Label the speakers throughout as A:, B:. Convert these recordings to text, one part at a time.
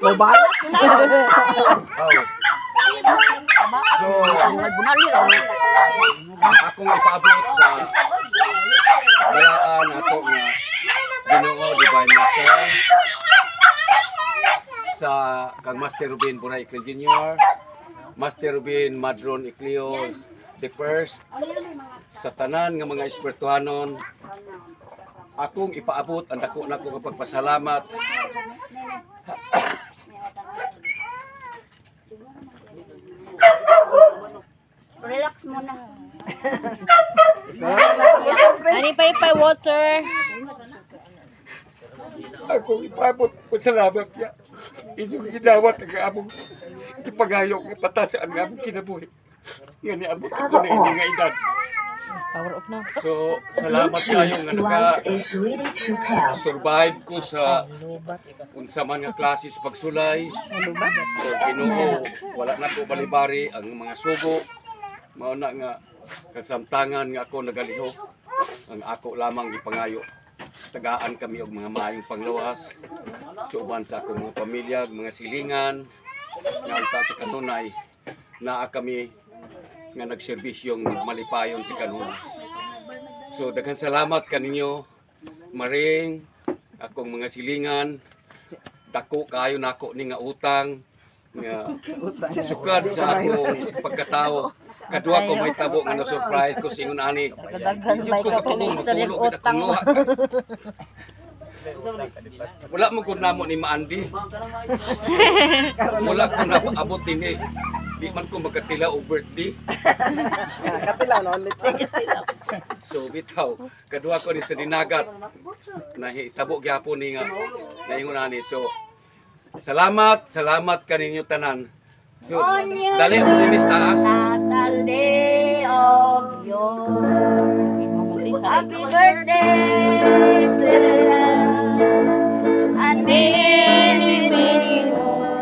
A: Mabalak na.
B: Akong ipabot sa balaan ato nga Ginoo Divine Master sa kang Master Ruben Buray Icleo Jr., Master Ruben Madron Icleo the First, sa tanan nga mga espirituhanon, akong ipaabot ang dako nako nga pagpasalamat
C: Relax muna.
D: Ani pay water.
B: akong ipabot po salamat niya. Inyong inawat ang among ipagayok nga patasaan ang among kinabuhi. Nga niabot ako na ini nga edad.
D: Power off na.
B: So, salamat kayo nga naka-survive ko sa unsa man nga klase sa pagsulay. So, Ginoo, wala na ko balibari ang mga sugo. Mao na nga kasamtangan nga ako nagaliho. Ang ako lamang ipangayo. Tagaan kami og mga maayong pangluwas. Suuban sa akong mga pamilya, mga silingan. Nga alta sa kanunay, naa kami nga nagserbisyong malipayon si kanunay. So daghang salamat kaninyo, maring akong mga silingan. Dako kayo nako ni nga utang nga sukad sa akong pagkatao. Kadua ko may tabo nga na-surprise ko sa ingon ani.
D: Kadaghan ba ka pang-istorya utang mo?
B: Wala mo gud namo ni Maandi. Wala ko na abot dinhi. Di man ko magkatila og birthday.
A: Katilaw na ulit.
B: So bitaw, kadua ko ni sa dinagat. Nahitabo gyapon ni nga naingon ani. So salamat kaninyo tanan. So dali mo ni Miss Taas.
C: Natal day of your happy birthday, Sarah, and many, many more.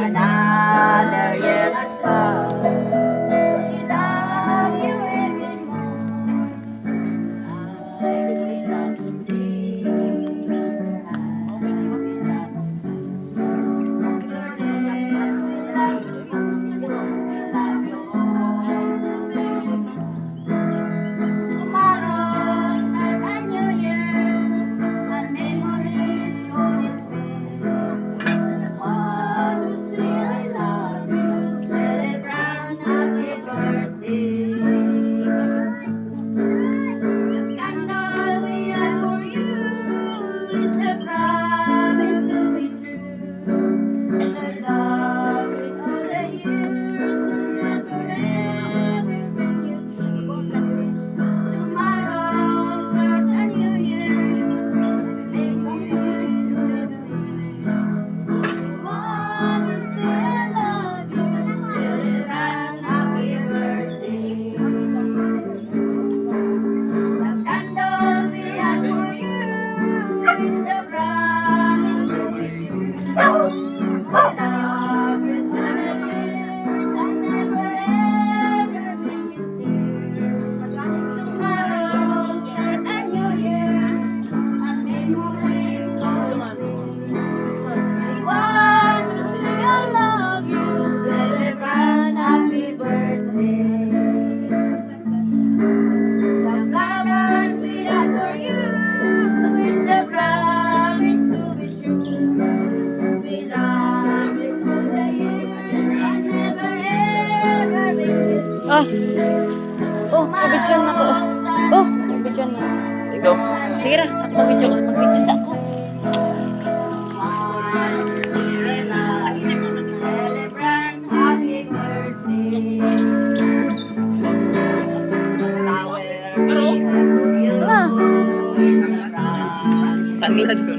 C: Another year has come. We love you every more. I will love to see.
D: Ah. Oh, nabidyon ako. Oh, nabidyon na.
A: Ikaw.
D: Tira, ako mag-video ka. Mag-video sa ako. Wala.
A: Tanglad ko.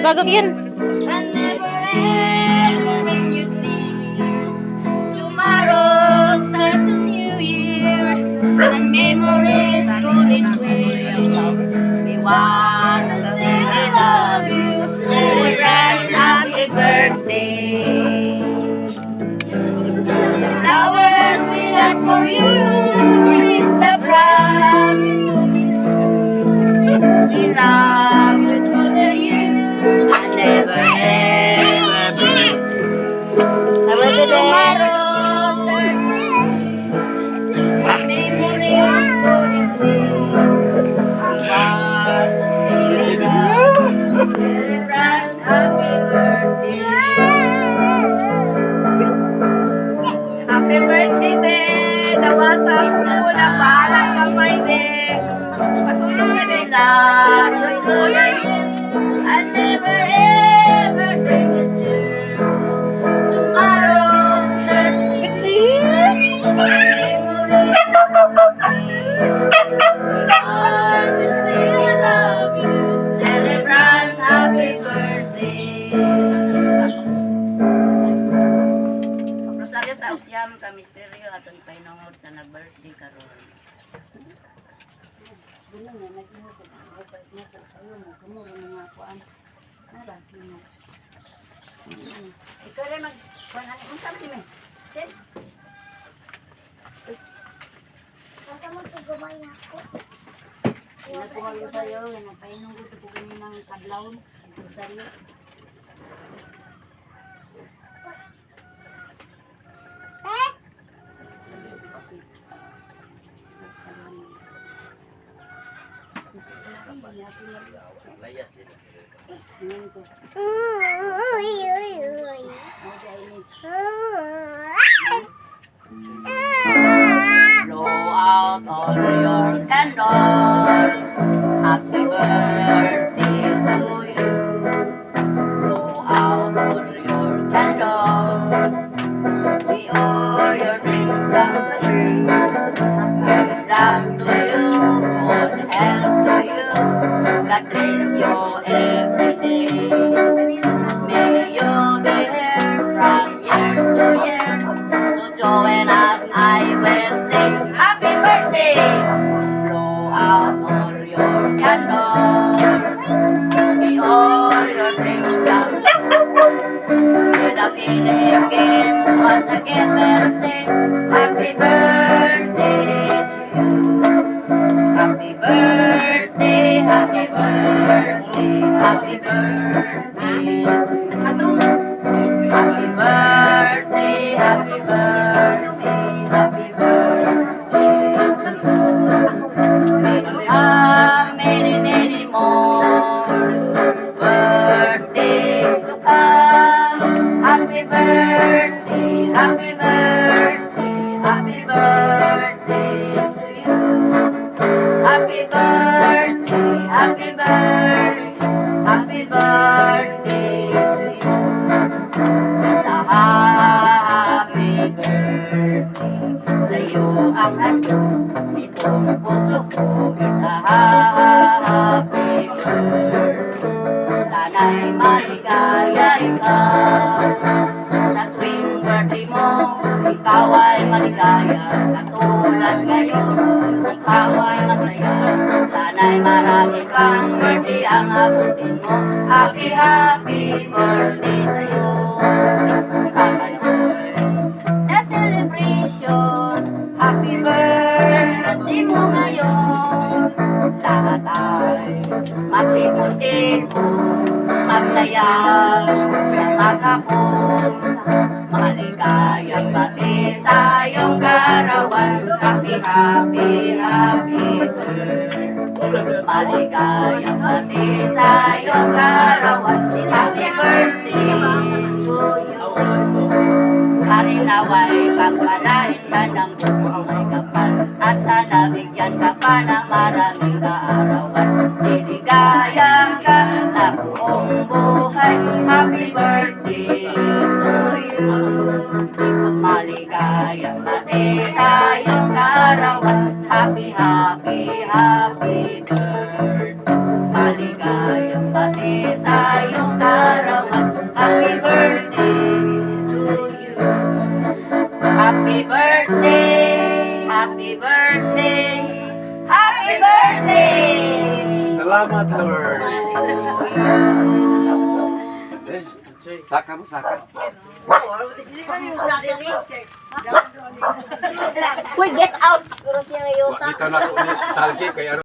D: Bagap yan.
C: And never ever when you see between. We wanna say I love you, celebrate happy birthday. The flowers we have for you is the promise. We love you to the years and never ever break.
D: Happy birthday.
C: Tomorrow's memories going free. We want to see you love, celebrate happy birthday. Happy birthday, Dad! Dawatang mula palang kamay, Dad! Pasulong na din lang, nagkulay, and never ever take a chance. Tomorrow's it's here! Memories I will say I love you, celebrate happy birthday. Rosario tao siyam ka misteryo aton painungod sa nag-birthday karon. Ikaw rin mag-kuhan ani unsa man ni? Sen? Kasama ko gamay na ako. Nakuha ko sa'yo, napainungod ko ng kadlawon. Rosario. Blow out all your candles. Happy birthday to you. Blow out all your candles. May all your dreams come true. Good luck to you. Good health to you. God bless you every day. May you be here from years to years. To join us, I will sing happy birthday. Blow out all your candles. May all your dreams come true. With a feeling game, once again we'll sing happy birthday to you. Happy birthday, happy birthday, happy birthday. Happy birthday, happy birthday, happy birthday. May you have many, many more birthdays to come. Happy birthday, happy birthday, happy birthday to you. Happy birthday, happy birthday, happy birthday to you. It's a happy birthday sa'yo ang handog nitong puso ko. It's a happy birthday. Sana'y maligaya ikaw sa tuwing birthday mo. Ikaw ay maligaya katulad ngayon. Ikaw ay masaya. Sana'y marami kang birthday ang abutin mo. Happy, happy birthday sa'yo. Kakanoy na celebration. Happy birthday mo ngayon. Lahat ay magtipon-tipon, magsaya sa makapon. Maligayang bati sa iyong karawan. Happy, happy, happy birthday. Maligayang bati sa iyong karawan. Happy birthday to you. Harinaway pagpalain ka ng buong may kapal. At sana bigyan ka pa ng maraming kaarawan. Liligaya ka sa buong buhay. Happy birthday to you. Maligayang bati sa iyong karawan. Happy, happy, happy birthday. Maligayang bati sa iyong karawan. Happy birthday to you. Happy birthday, happy birthday, happy birthday.
B: Salamat, Lord. Saka mo, saka.
D: Uy, get out! Puro siya may
B: Wa
D: utak.
B: dito na ko ni salgi kay aron